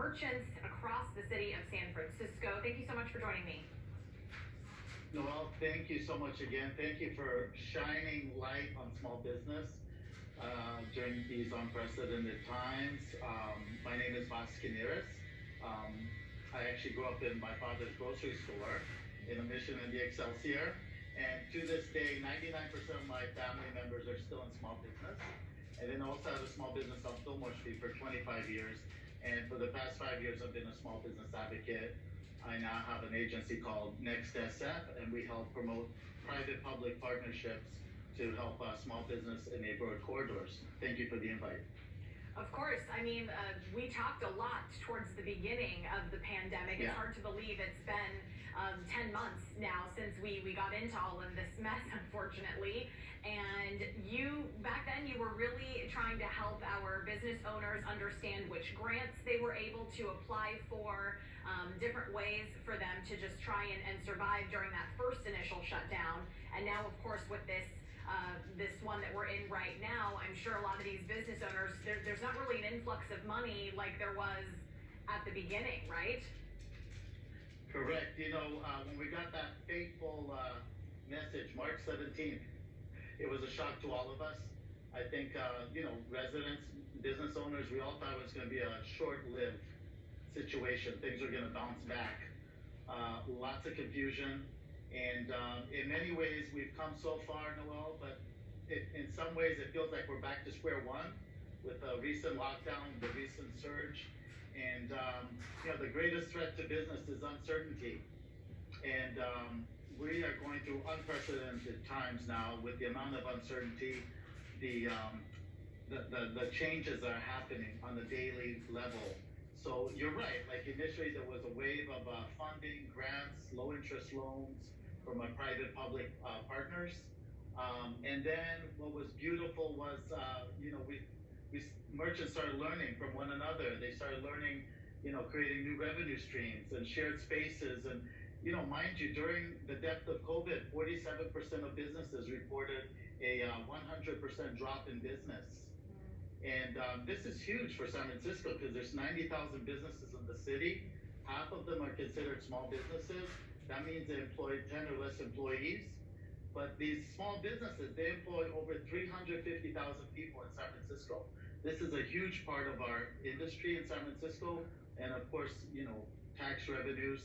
merchants across the city of San Francisco. Thank you so much for joining me. Noelle, thank you so much again. Thank you for shining light on small business during these unprecedented times. My name is Vas Kiniris. I actually grew up in my father's grocery store in a Mission in the Excelsior. And to this day, 99% of my family members are still in small business. And then also have a small business on Fillmore Street for 25 years. And for the past 5 years, I've been a small business advocate. I now have an agency called Next SF, and we help promote private-public partnerships to help small business in neighborhood corridors. Thank you for the invite. Of course. I mean, we talked a lot towards the beginning of the pandemic. It's hard to believe it's been 10 months now since we got into all of this mess, unfortunately. And back then, you were really trying to help our business owners understand which grants they were able to apply for, different ways for them to just try and survive during that first initial shutdown. And now, of course, with this one that we're in right now, I'm sure a lot of these business owners, there's not really an influx of money like there was at the beginning, right? Correct. You know, when we got that fateful message, March 17th, it was a shock to all of us. I think, residents, business owners, we all thought it was going to be a short-lived situation. Things are going to bounce back. Lots of confusion. And in many ways, we've come so far, Noelle, but in some ways, it feels like we're back to square one with the recent lockdown, the recent surge. And, the greatest threat to business is uncertainty. And we are going through unprecedented times now with the amount of uncertainty, the changes that are happening on the daily level. So you're right, like initially there was a wave of funding, grants, low interest loans from our private-public partners. And then what was beautiful was, merchants started learning from one another. They started learning, creating new revenue streams and shared spaces. And, mind you, during the depth of COVID, 47% of businesses reported a 100% drop in business. And this is huge for San Francisco because there's 90,000 businesses in the city. Half of them are considered small businesses. That means they employ 10 or less employees. But these small businesses, they employ over 350,000 people in San Francisco. This is a huge part of our industry in San Francisco. And of course, tax revenues.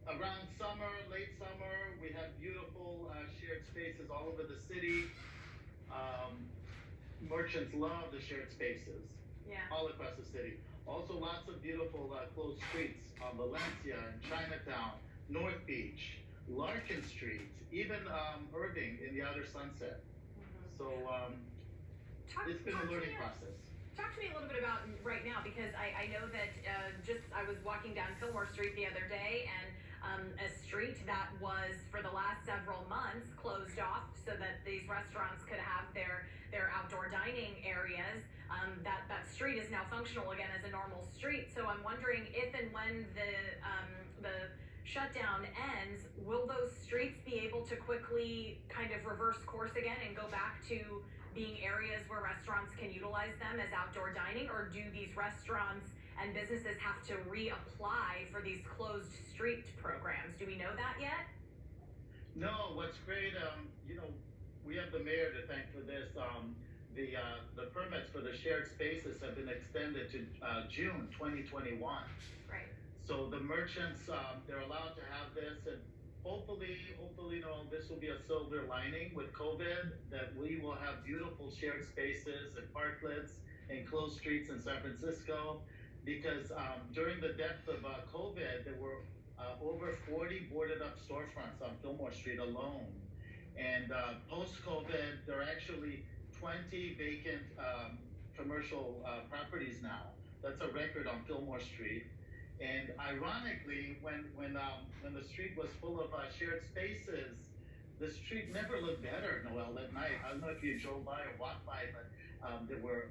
Around summer, late summer, we have beautiful shared spaces all over the city. Merchants love the shared spaces all across the city. Also, lots of beautiful closed streets on Valencia and Chinatown, North Beach, Larkin Street, even Irving in the Outer Sunset. So it's been a learning process. Talk to me a little bit about right now, because I know that I was walking down Fillmore Street the other day, and a street that was for the last several months closed off so that these restaurants could have their outdoor dining areas. That street is now functional again as a normal street. So I'm wondering if and when the shutdown ends, will those streets be able to quickly kind of reverse course again and go back to being areas where restaurants can utilize them as outdoor dining, or do these restaurants and businesses have to reapply for these closed street programs? Do we know that yet? No, what's great, we have the mayor to thank for this. The permits for the shared spaces have been extended to June 2021. Right. So the merchants, they're allowed to have this, and hopefully, this will be a silver lining with COVID, that we will have beautiful shared spaces and parklets and closed streets in San Francisco. Because during the depth of COVID, there were over 40 boarded up storefronts on Fillmore Street alone. And post-COVID, there are actually 20 vacant commercial properties now. That's a record on Fillmore Street. And ironically, when the street was full of shared spaces, the street never looked better, Noelle, at night. I don't know if you drove by or walked by, but there were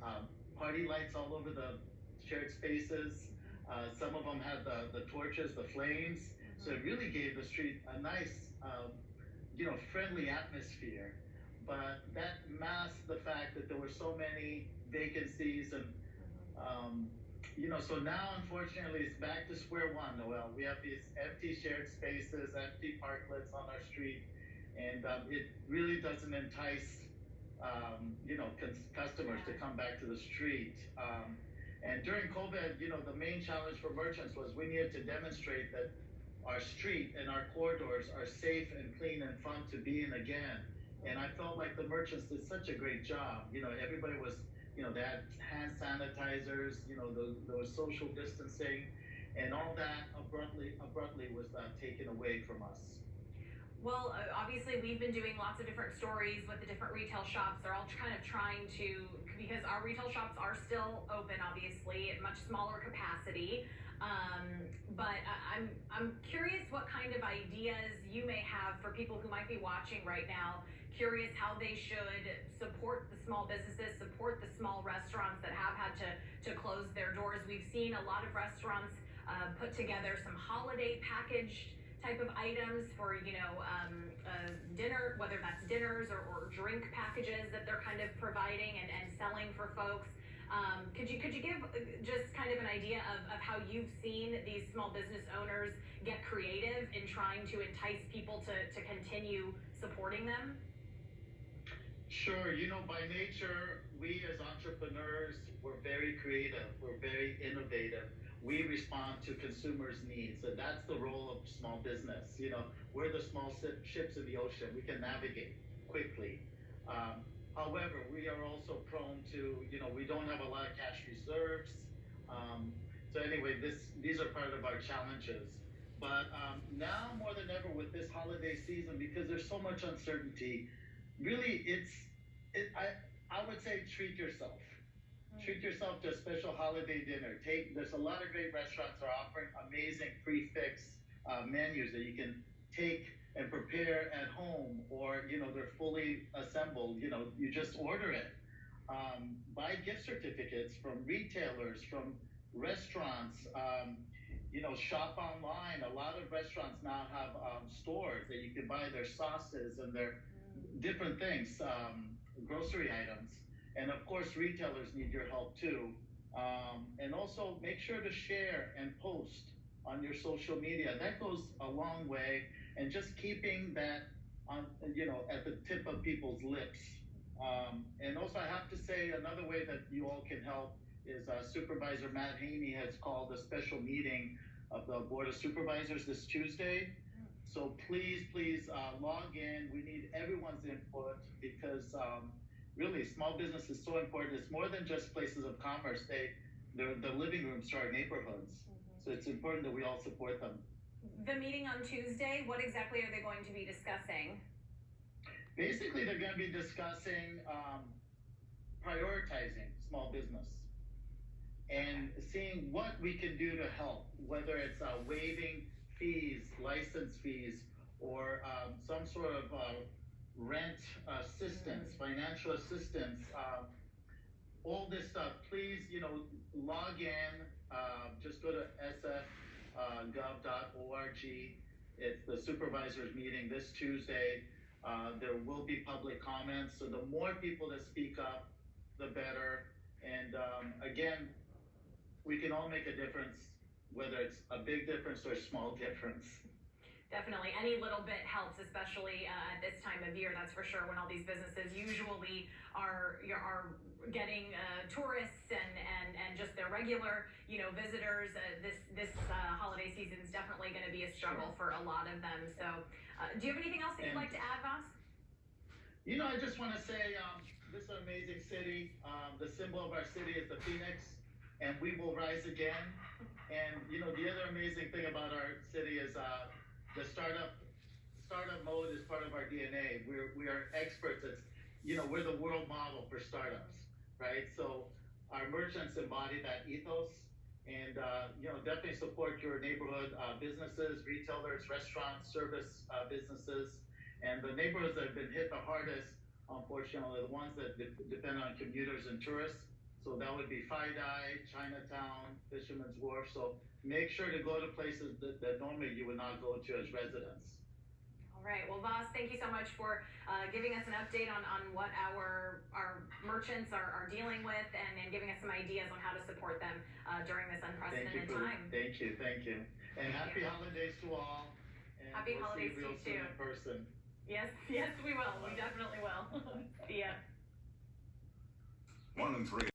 party lights all over the shared spaces. Some of them had the torches, the flames. So it really gave the street a nice, friendly atmosphere. But that masked the fact that there were were so many vacancies and so now unfortunately it's back to square one, Noel. We have these empty shared spaces, empty parklets on our street, and it really doesn't entice customers to come back to the street. And during COVID, the main challenge for merchants was we needed to demonstrate that our street and our corridors are safe and clean and fun to be in again. And I felt like the merchants did such a great job. Everybody was, they had hand sanitizers, there was social distancing, and all that abruptly was taken away from us. Well, obviously we've been doing lots of different stories with the different retail shops. They're all kind of trying to, because our retail shops are still open, obviously, at much smaller capacity. But I'm curious what kind of ideas you may have for people who might be watching right now, curious how they should support the small businesses, support the small restaurants that have had to close their doors. We've seen a lot of restaurants put together some holiday packaged type of items for dinner, whether that's dinners or drink packages that they're kind of providing and selling for folks. Could you give just kind of an idea of how you've seen these small business owners get creative in trying to entice people to continue supporting them? Sure. By nature, we as entrepreneurs, we're very creative, we're very innovative. We respond to consumers' needs, and that's the role of small business. We're the small ships in the ocean. We can navigate quickly. However, we are also prone to, we don't have a lot of cash reserves. So anyway, these are part of our challenges. But now more than ever with this holiday season, because there's so much uncertainty, really I would say treat yourself. Treat yourself to a special holiday dinner. There's a lot of great restaurants that are offering amazing prefix menus that you can take and prepare at home, or they're fully assembled. You just order it. Buy gift certificates from retailers, from restaurants. Shop online. A lot of restaurants now have stores that you can buy their sauces and their different things, grocery items. And of course, retailers need your help too. And also make sure to share and post on your social media. That goes a long way. And just keeping that on, at the tip of people's lips. And also, I have to say, another way that you all can help is Supervisor Matt Haney has called a special meeting of the Board of Supervisors this Tuesday. So please log in. We need everyone's input because really, small business is so important. It's more than just places of commerce. They're the living rooms to our neighborhoods. So it's important that we all support them. The meeting on Tuesday, what exactly are they going to be discussing? Basically, they're going to be discussing prioritizing small business and seeing what we can do to help, whether it's waiving fees, license fees, or some sort of rent assistance, financial assistance, all this stuff. Please, log in, just go to sfgov.org. It's the supervisors meeting this Tuesday. There will be public comments, so the more people that speak up, the better. And again, we can all make a difference, whether it's a big difference or a small difference. Definitely. Any little bit helps, especially at this time of year, that's for sure, when all these businesses usually are getting tourists and just their regular, visitors. This holiday season is definitely going to be a struggle for a lot of them. So do you have anything else that you'd like to add, Vas? I just want to say this is an amazing city. The symbol of our city is the phoenix, and we will rise again. And, the other amazing thing about our city is the startup mode is part of our DNA. We are experts. We're the world model for startups, right? So our merchants embody that ethos, and definitely support your neighborhood businesses, retailers, restaurants, service businesses, and the neighborhoods that have been hit the hardest, unfortunately, are the ones that depend on commuters and tourists. So that would be Faidai, Chinatown, Fisherman's Wharf. So make sure to go to places that normally you would not go to as residents. All right. Well, Vas, thank you so much for giving us an update on what our merchants are dealing with, and giving us some ideas on how to support them during this unprecedented time. Thank you. And happy holidays to all. And Happy we'll holidays see you real to you soon too. in person. Yes, we will. We definitely will. See ya. 1 and 3.